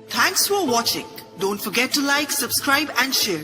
Thanks for watching. Don't forget to like, subscribe and share.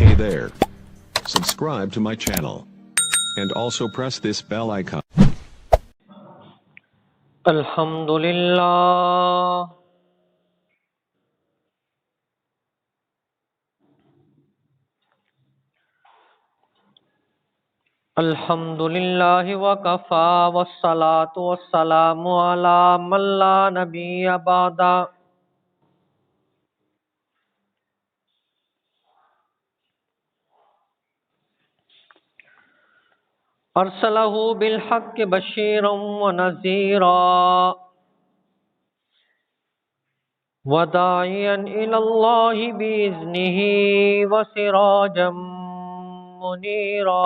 Hey there. Subscribe to my channel. And also press this bell icon. Alhamdulillah. Alhamdulillahi wa kafa wassalatu wassalamu ala man la nabiyya ba'da. Arsalahu bil haqqi bashiran wa nazira wa da'iyan ila Allahi bi iznihi wa sirajan munira.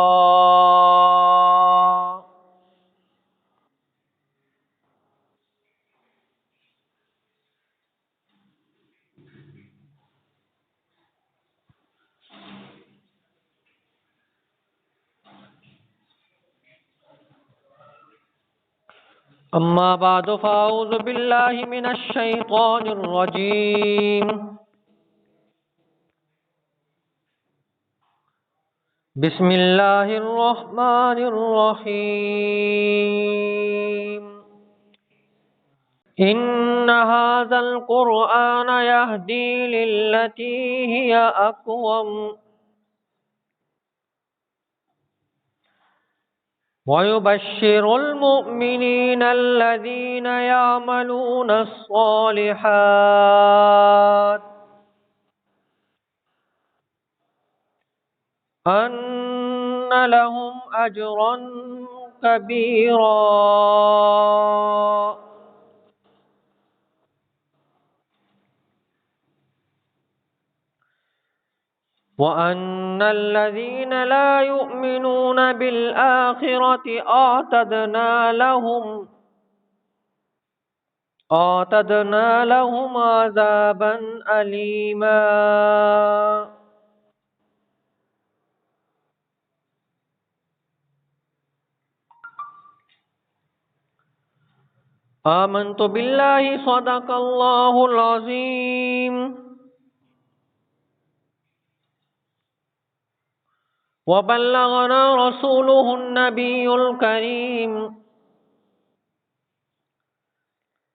أما بعد فأعوذ بالله من الشيطان الرجيم. بسم الله الرحمن الرحيم. إن هذا القرآن يهدي للتي هي أقوم ويبشر المؤمنين الذين يعملون الصالحات أن لهم أجرا كبيرا وأن الذين لا يؤمنون بالآخرة أعتدنا لهم عذابا أليما. آمنت بالله صدق الله العظيم وبلغنا رسوله النبي الكريم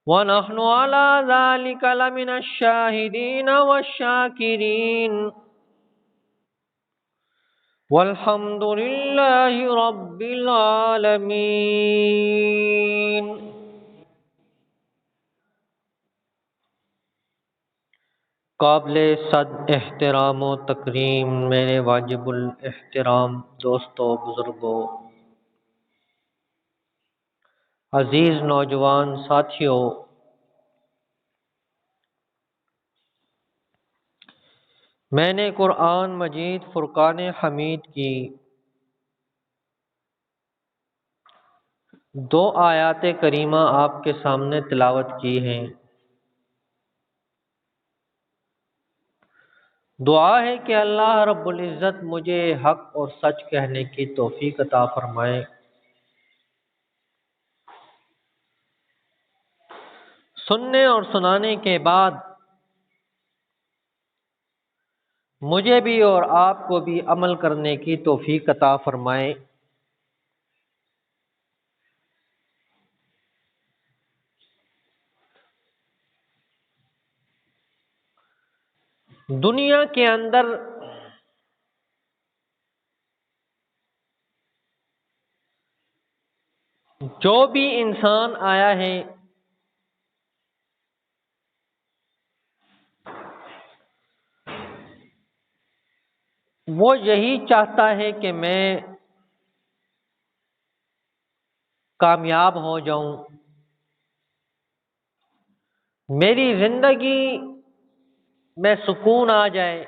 ونحن على ذلك لمن الشاهدين والشاكرين والحمد لله رب العالمين. قابل صد احترام و تکریم میرے واجب الاحترام دوستو، بزرگوں، عزیز نوجوان ساتھیوں، میں نے قرآن مجید فرقان حمید کی 2 آیات کریمہ آپ کے سامنے تلاوت کی ہیں۔ دعا ہے کہ اللہ رب العزت مجھے حق اور سچ کہنے کی توفیق عطا فرمائے، سننے اور سنانے کے بعد مجھے بھی اور آپ کو بھی عمل کرنے کی توفیق عطا فرمائے۔ دنیا کے اندر جو بھی انسان آیا ہے وہ یہی چاہتا ہے کہ میں کامیاب ہو جاؤں، میری زندگی میں سکون آ جائے،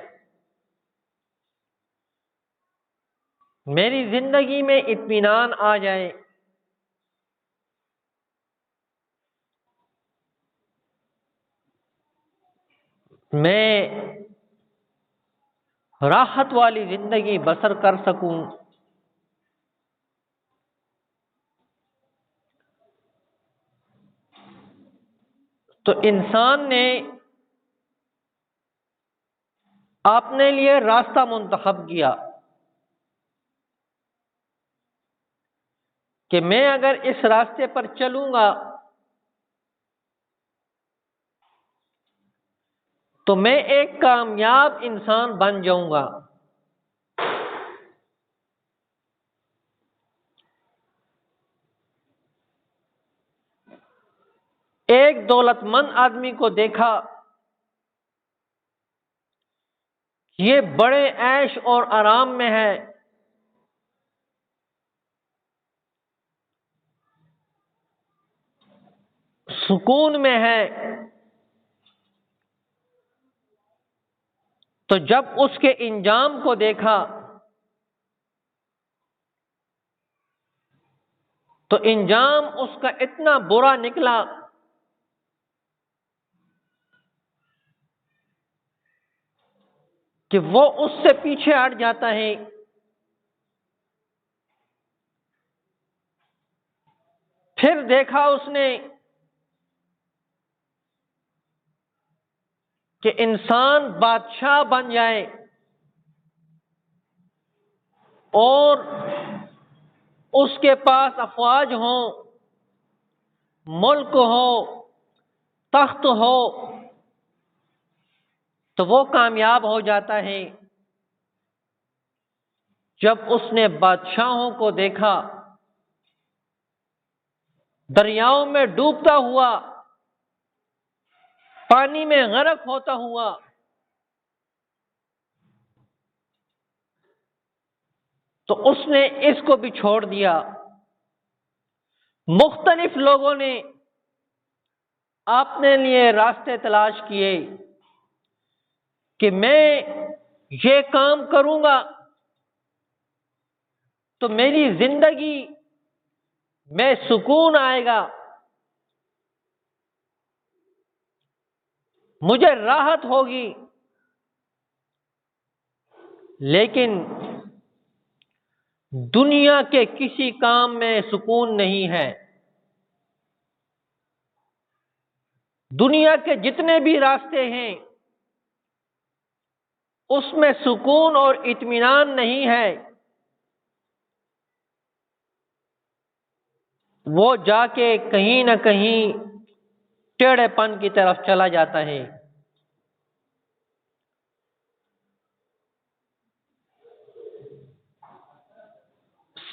میری زندگی میں اطمینان آ جائے، میں راحت والی زندگی بسر کر سکوں، تو انسان نے اپنے لیے راستہ منتخب کیا کہ میں اگر اس راستے پر چلوں گا تو میں ایک کامیاب انسان بن جاؤں گا. ایک دولت مند آدمی کو دیکھا، یہ بڑے عیش اور آرام میں ہے، سکون میں ہے. تو جب اس کے انجام کو دیکھا تو انجام اس کا اتنا برا نکلا کہ وہ اس سے پیچھے ہٹ جاتا ہے. پھر دیکھا اس نے کہ انسان بادشاہ بن جائے اور اس کے پاس افواج ہوں، ملک ہو، تخت ہو، تو وہ کامیاب ہو جاتا ہے. جب اس نے بادشاہوں کو دیکھا دریاؤں میں ڈوبتا ہوا، پانی میں غرق ہوتا ہوا، تو اس نے اس کو بھی چھوڑ دیا. مختلف لوگوں نے اپنے لیے راستے تلاش کیے کہ میں یہ کام کروں گا تو میری زندگی میں سکون آئے گا، مجھے راحت ہوگی. لیکن دنیا کے کسی کام میں سکون نہیں ہے. دنیا کے جتنے بھی راستے ہیں اس میں سکون اور اطمینان نہیں ہے. وہ جا کے کہیں نہ کہیں ٹیڑھے پن کی طرف چلا جاتا ہے.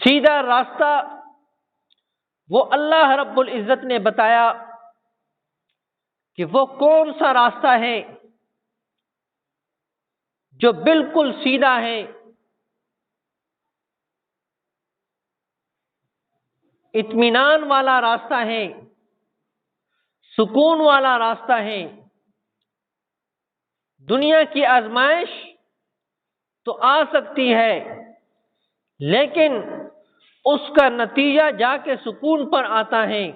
سیدھا راستہ وہ اللہ رب العزت نے بتایا کہ وہ کون سا راستہ ہے جو بالکل سیدھا ہے، اطمینان والا راستہ ہے، سکون والا راستہ ہے. دنیا کی آزمائش تو آ سکتی ہے لیکن اس کا نتیجہ جا کے سکون پر آتا ہے.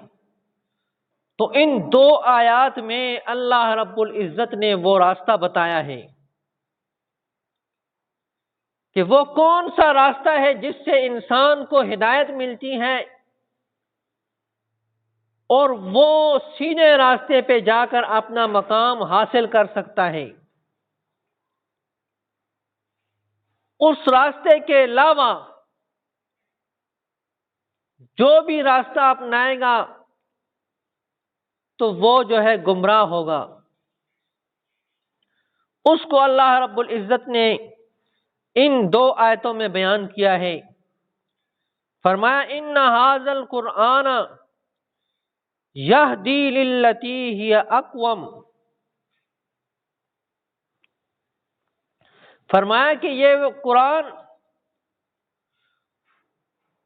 تو ان دو آیات میں اللہ رب العزت نے وہ راستہ بتایا ہے کہ وہ کون سا راستہ ہے جس سے انسان کو ہدایت ملتی ہے اور وہ سیدھے راستے پہ جا کر اپنا مقام حاصل کر سکتا ہے. اس راستے کے علاوہ جو بھی راستہ اپنائے گا تو وہ جو ہے گمراہ ہوگا. اس کو اللہ رب العزت نے ان دو آیتوں میں بیان کیا ہے. فرمایا ان ھذا القرآن یہدی للتی ہی اقوم. فرمایا کہ یہ قرآن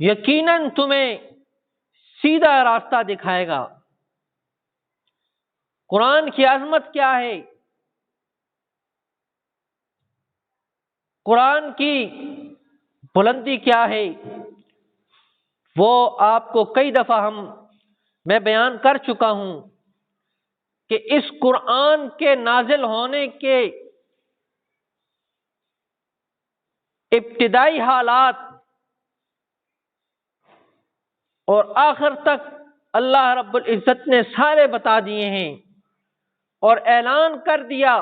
یقیناً تمہیں سیدھا راستہ دکھائے گا. قرآن کی عظمت کیا ہے، قرآن کی بلندی کیا ہے، وہ آپ کو کئی دفعہ میں بیان کر چکا ہوں کہ اس قرآن کے نازل ہونے کے ابتدائی حالات اور آخر تک اللہ رب العزت نے سارے بتا دیے ہیں. اور اعلان کر دیا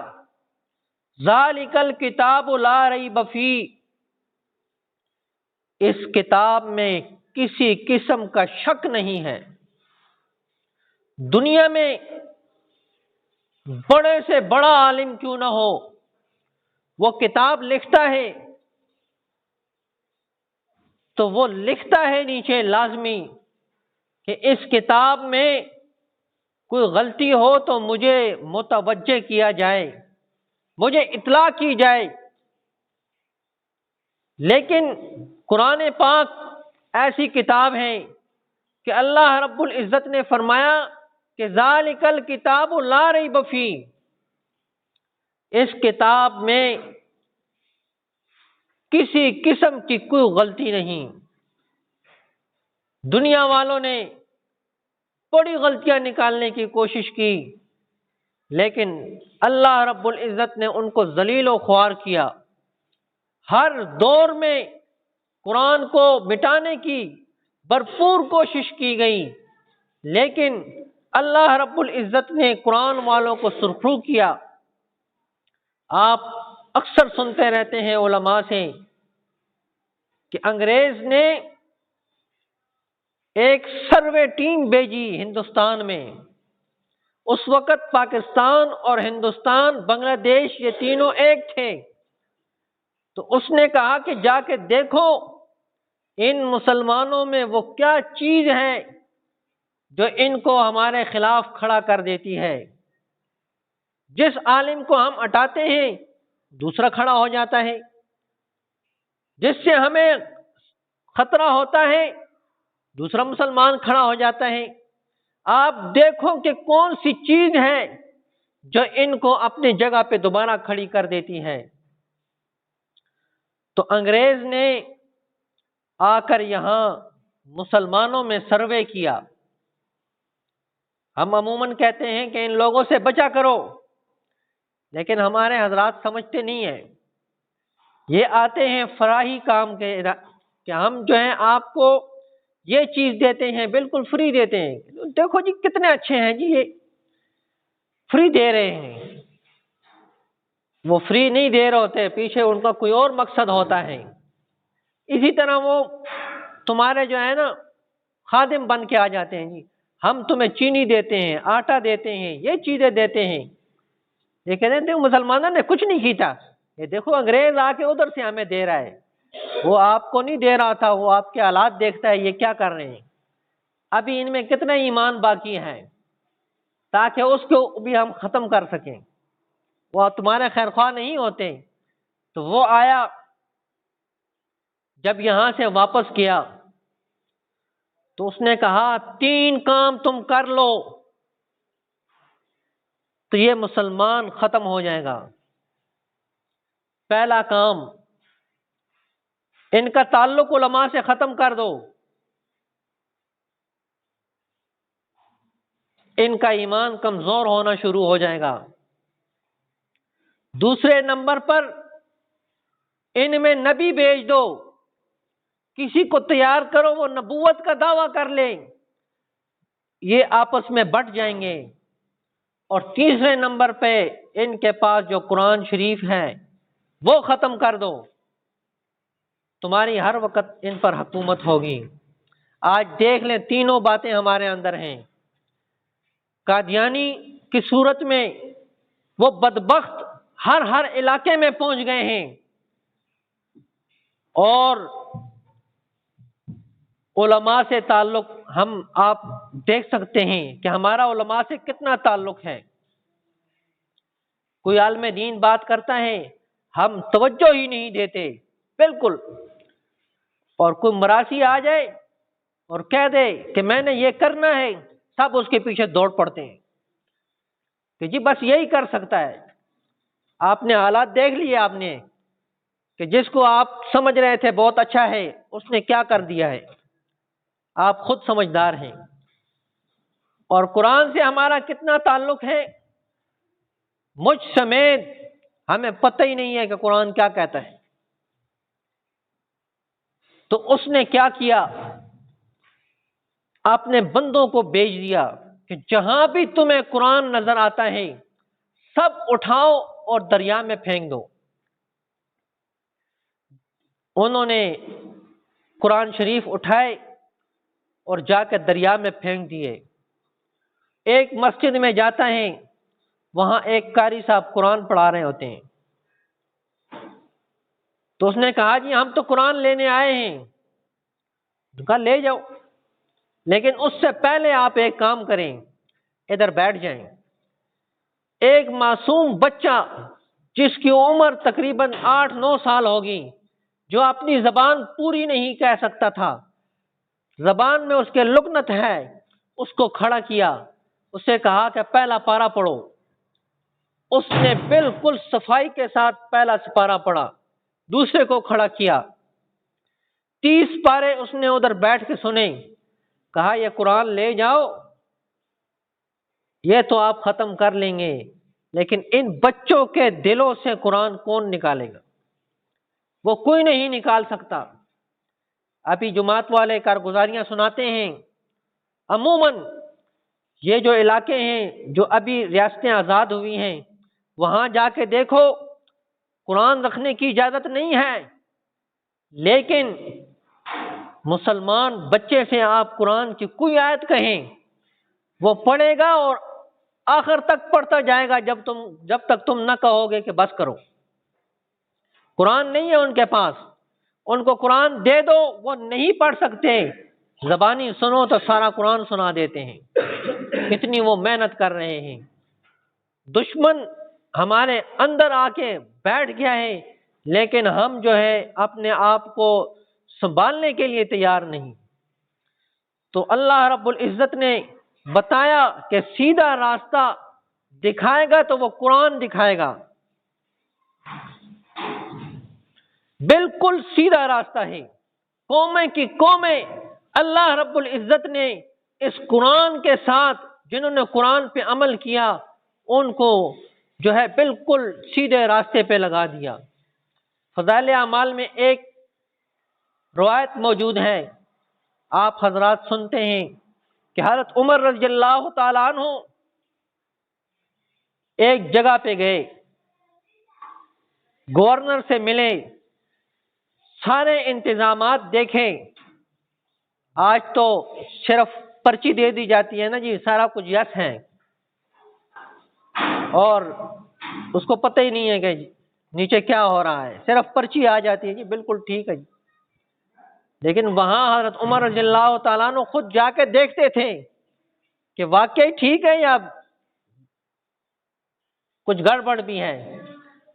ذالک الکتاب لا ریب فی، اس کتاب میں کسی قسم کا شک نہیں ہے۔ دنیا میں بڑے سے بڑا عالم کیوں نہ ہو، وہ کتاب لکھتا ہے تو وہ لکھتا ہے نیچے لازمی کہ اس کتاب میں کوئی غلطی ہو تو مجھے متوجہ کیا جائے، مجھے اطلاع کی جائے۔ لیکن قرآن پاک ایسی کتاب ہے کہ اللہ رب العزت نے فرمایا کہ ذالک الکتاب لا ریب فی، اس کتاب میں کسی قسم کی کوئی غلطی نہیں۔ دنیا والوں نے بڑی غلطیاں نکالنے کی کوشش کی، لیکن اللہ رب العزت نے ان کو ذلیل و خوار کیا۔ ہر دور میں قرآن کو مٹانے کی بھرپور کوشش کی گئی، لیکن اللہ رب العزت نے قرآن والوں کو سرخرو کیا۔ آپ اکثر سنتے رہتے ہیں علماء سے کہ انگریز نے ایک سروے ٹیم بھیجی ہندوستان میں۔ اس وقت پاکستان اور ہندوستان، بنگلہ دیش، یہ تینوں ایک تھے۔ تو اس نے کہا کہ جا کے دیکھو ان مسلمانوں میں وہ کیا چیز ہے جو ان کو ہمارے خلاف کھڑا کر دیتی ہے۔ جس عالم کو ہم ہٹاتے ہیں دوسرا کھڑا ہو جاتا ہے، جس سے ہمیں خطرہ ہوتا ہے دوسرا مسلمان کھڑا ہو جاتا ہے۔ آپ دیکھو کہ کون سی چیز ہے جو ان کو اپنی جگہ پہ دوبارہ کھڑی کر دیتی ہے۔ تو انگریز نے آ کر یہاں مسلمانوں میں سروے کیا۔ ہم عموماً کہتے ہیں کہ ان لوگوں سے بچا کرو، لیکن ہمارے حضرات سمجھتے نہیں ہیں۔ یہ آتے ہیں فراہی کام کے کہ ہم جو ہیں آپ کو یہ چیز دیتے ہیں، بالکل فری دیتے ہیں۔ دیکھو جی کتنے اچھے ہیں جی، یہ فری دے رہے ہیں۔ وہ فری نہیں دے رہے ہوتے، پیچھے ان کا کوئی اور مقصد ہوتا ہے۔ اسی طرح وہ تمہارے جو ہے نا خادم بن کے آ جاتے ہیں، جی ہم تمہیں چینی دیتے ہیں، آٹا دیتے ہیں، یہ چیزیں دیتے ہیں۔ یہ کہتے ہیں دیکھو مسلمانوں نے کچھ نہیں کیتا، یہ دیکھو انگریز آ کے ادھر سے ہمیں دے رہا ہے۔ وہ آپ کو نہیں دے رہا تھا، وہ آپ کے حالات دیکھتا ہے یہ کیا کر رہے ہیں، ابھی ان میں کتنا ایمان باقی ہے، تاکہ اس کو بھی ہم ختم کر سکیں۔ وہ تمہارے خیر خواہ نہیں ہوتے۔ تو وہ آیا، جب یہاں سے واپس کیا تو اس نے کہا 3 کام تم کر لو تو یہ مسلمان ختم ہو جائے گا۔ پہلا کام، ان کا تعلق علماء سے ختم کر دو، ان کا ایمان کمزور ہونا شروع ہو جائے گا۔ دوسرے نمبر پر ان میں نبی بھیج دو، کسی کو تیار کرو وہ نبوت کا دعویٰ کر لیں، یہ آپس میں بٹ جائیں گے۔ اور تیسرے نمبر پہ ان کے پاس جو قرآن شریف ہے وہ ختم کر دو، تمہاری ہر وقت ان پر حکومت ہوگی۔ آج دیکھ لیں تینوں باتیں ہمارے اندر ہیں۔ قادیانی کی صورت میں وہ بدبخت ہر علاقے میں پہنچ گئے ہیں، اور علماء سے تعلق آپ دیکھ سکتے ہیں کہ ہمارا علماء سے کتنا تعلق ہے۔ کوئی عالم دین بات کرتا ہے ہم توجہ ہی نہیں دیتے بالکل، اور کوئی مراسی آ جائے اور کہہ دے کہ میں نے یہ کرنا ہے، سب اس کے پیچھے دوڑ پڑتے ہیں کہ جی بس یہی کر سکتا ہے۔ آپ نے حالات دیکھ لیے، آپ نے کہ جس کو آپ سمجھ رہے تھے بہت اچھا ہے اس نے کیا کر دیا ہے۔ آپ خود سمجھدار ہیں۔ اور قرآن سے ہمارا کتنا تعلق ہے، مجھ سمیت ہمیں پتہ ہی نہیں ہے کہ قرآن کیا کہتا ہے۔ تو اس نے کیا کیا، اپنے بندوں کو بھیج دیا کہ جہاں بھی تمہیں قرآن نظر آتا ہے سب اٹھاؤ اور دریا میں پھینک دو۔ انہوں نے قرآن شریف اٹھائے اور جا کے دریا میں پھینک دیے۔ ایک مسجد میں جاتا ہے، وہاں ایک قاری صاحب قرآن پڑھا رہے ہوتے ہیں، تو اس نے کہا جی ہم تو قرآن لینے آئے ہیں۔ کہا لے جاؤ، لیکن اس سے پہلے آپ ایک کام کریں، ادھر بیٹھ جائیں۔ ایک معصوم بچہ جس کی عمر تقریباً 8-9 سال ہوگی، جو اپنی زبان پوری نہیں کہہ سکتا تھا، زبان میں اس کے لکنت ہے، اس کو کھڑا کیا، اس سے کہا کہ پہلا پارہ پڑھو۔ اس نے بالکل صفائی کے ساتھ پہلا پارہ پڑھا، دوسرے کو کھڑا کیا، 30 پارے اس نے ادھر بیٹھ کے سنے۔ کہا یہ قرآن لے جاؤ، یہ تو آپ ختم کر لیں گے، لیکن ان بچوں کے دلوں سے قرآن کون نکالے گا؟ وہ کوئی نہیں نکال سکتا۔ ابھی جماعت والے کارگزاریاں سناتے ہیں، عموماً یہ جو علاقے ہیں جو ابھی ریاستیں آزاد ہوئی ہیں، وہاں جا کے دیکھو قرآن رکھنے کی اجازت نہیں ہے، لیکن مسلمان بچے سے آپ قرآن کی کوئی آیت کہیں، وہ پڑھے گا اور آخر تک پڑھتا جائے گا جب تک تم نہ کہو گے کہ بس کرو۔ قرآن نہیں ہے ان کے پاس، ان کو قرآن دے دو وہ نہیں پڑھ سکتے، زبانی سنو تو سارا قرآن سنا دیتے ہیں۔ کتنی وہ محنت کر رہے ہیں، دشمن ہمارے اندر آ کے بیٹھ گیا ہے، لیکن ہم جو ہے اپنے آپ کو سنبھالنے کے لیے تیار نہیں۔ تو اللہ رب العزت نے بتایا کہ سیدھا راستہ دکھائے گا تو وہ قرآن دکھائے گا، بالکل سیدھا راستہ ہے۔ قومیں کی قومیں اللہ رب العزت نے اس قرآن کے ساتھ، جنہوں نے قرآن پہ عمل کیا، ان کو جو ہے بالکل سیدھے راستے پہ لگا دیا۔ فضائل اعمال میں ایک روایت موجود ہے، آپ حضرات سنتے ہیں کہ حضرت عمر رضی اللہ تعالیٰ عنہ ایک جگہ پہ گئے، گورنر سے ملے، سارے انتظامات دیکھے۔ آج تو صرف پرچی دے دی جاتی ہے نا جی، سارا کچھ یس ہے، اور اس کو پتہ ہی نہیں ہے کہ نیچے کیا ہو رہا ہے، صرف پرچی آ جاتی ہے جی بالکل ٹھیک ہے جی۔ لیکن وہاں حضرت عمر رضی اللہ تعالیٰ عنہ خود جا کے دیکھتے تھے کہ واقعی ٹھیک ہے یا کچھ گڑبڑ بھی ہے۔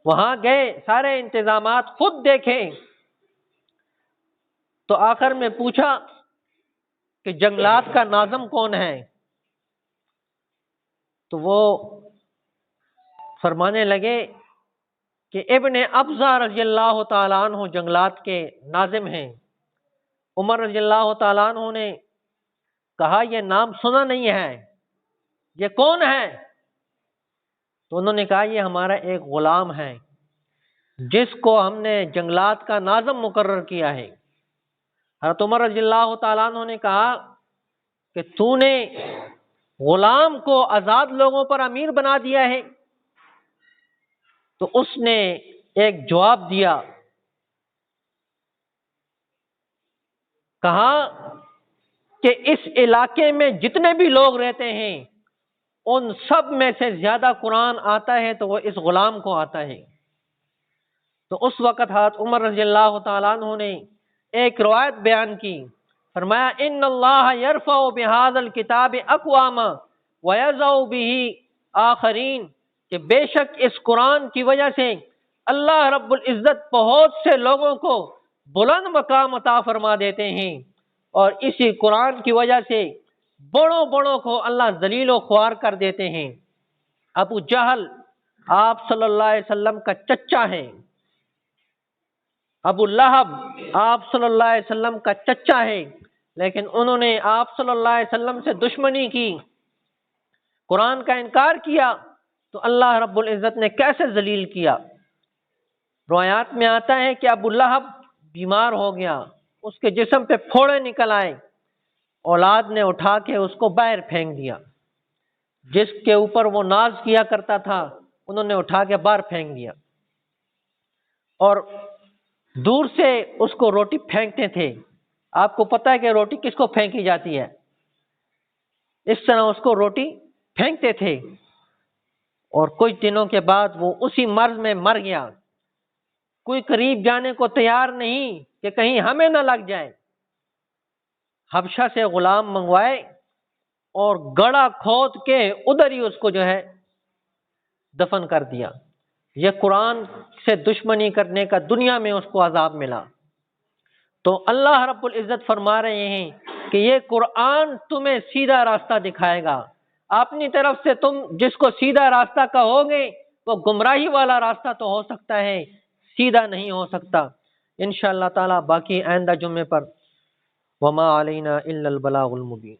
وہاں گئے، سارے انتظامات خود دیکھے، تو آخر میں پوچھا کہ جنگلات کا ناظم کون ہے؟ تو وہ فرمانے لگے کہ ابن ابزہ رضی اللہ تعالیٰ عنہ جنگلات کے ناظم ہیں۔ عمر رضی اللہ تعالیٰ عنہ نے کہا یہ نام سنا نہیں ہے، یہ کون ہے؟ تو انہوں نے کہا یہ ہمارا ایک غلام ہے جس کو ہم نے جنگلات کا ناظم مقرر کیا ہے۔ حضرت عمر رضی اللہ تعالیٰ عنہ نے کہا کہ تو نے غلام کو آزاد لوگوں پر امیر بنا دیا ہے؟ تو اس نے ایک جواب دیا، کہا کہ اس علاقے میں جتنے بھی لوگ رہتے ہیں ان سب میں سے زیادہ قرآن آتا ہے تو وہ اس غلام کو آتا ہے۔ تو اس وقت حضرت عمر رضی اللہ تعالیٰ عنہ نے ایک روایت بیان کی، فرمایا ان اللہ یرفع بہذا الکتاب اقواما ویضع بہ آخرین، کہ بے شک اس قرآن کی وجہ سے اللہ رب العزت بہت سے لوگوں کو بلند مقام عطا فرما دیتے ہیں، اور اسی قرآن کی وجہ سے بڑوں بڑوں کو اللہ ذلیل و خوار کر دیتے ہیں۔ ابو جہل آپ صلی اللہ علیہ وسلم کا چچا ہے، ابو لہب آپ صلی اللہ علیہ وسلم کا چچا ہے، لیکن انہوں نے آپ صلی اللہ علیہ وسلم سے دشمنی کی، قرآن کا انکار کیا، تو اللہ رب العزت نے کیسے ذلیل کیا۔ روایات میں آتا ہے کہ ابو لہب بیمار ہو گیا، اس کے جسم پہ پھوڑے نکل آئے، اولاد نے اٹھا کے اس کو باہر پھینک دیا۔ جس کے اوپر وہ ناز کیا کرتا تھا انہوں نے اٹھا کے باہر پھینک دیا، اور دور سے اس کو روٹی پھینکتے تھے۔ آپ کو پتہ ہے کہ روٹی کس کو پھینکی جاتی ہے؟ اس طرح اس کو روٹی پھینکتے تھے، اور کچھ دنوں کے بعد وہ اسی مرض میں مر گیا۔ کوئی قریب جانے کو تیار نہیں کہ کہیں ہمیں نہ لگ جائے۔ حبشہ سے غلام منگوائے اور گڑھا کھود کے ادھر ہی اس کو جو ہے دفن کر دیا۔ یہ قرآن سے دشمنی کرنے کا دنیا میں اس کو عذاب ملا۔ تو اللہ رب العزت فرما رہے ہیں کہ یہ قرآن تمہیں سیدھا راستہ دکھائے گا۔ اپنی طرف سے تم جس کو سیدھا راستہ کہو گے وہ گمراہی والا راستہ تو ہو سکتا ہے، سیدھا نہیں ہو سکتا۔ انشاءاللہ تعالی باقی آئندہ جمعے پر وما علینا الا البلاغ المبین۔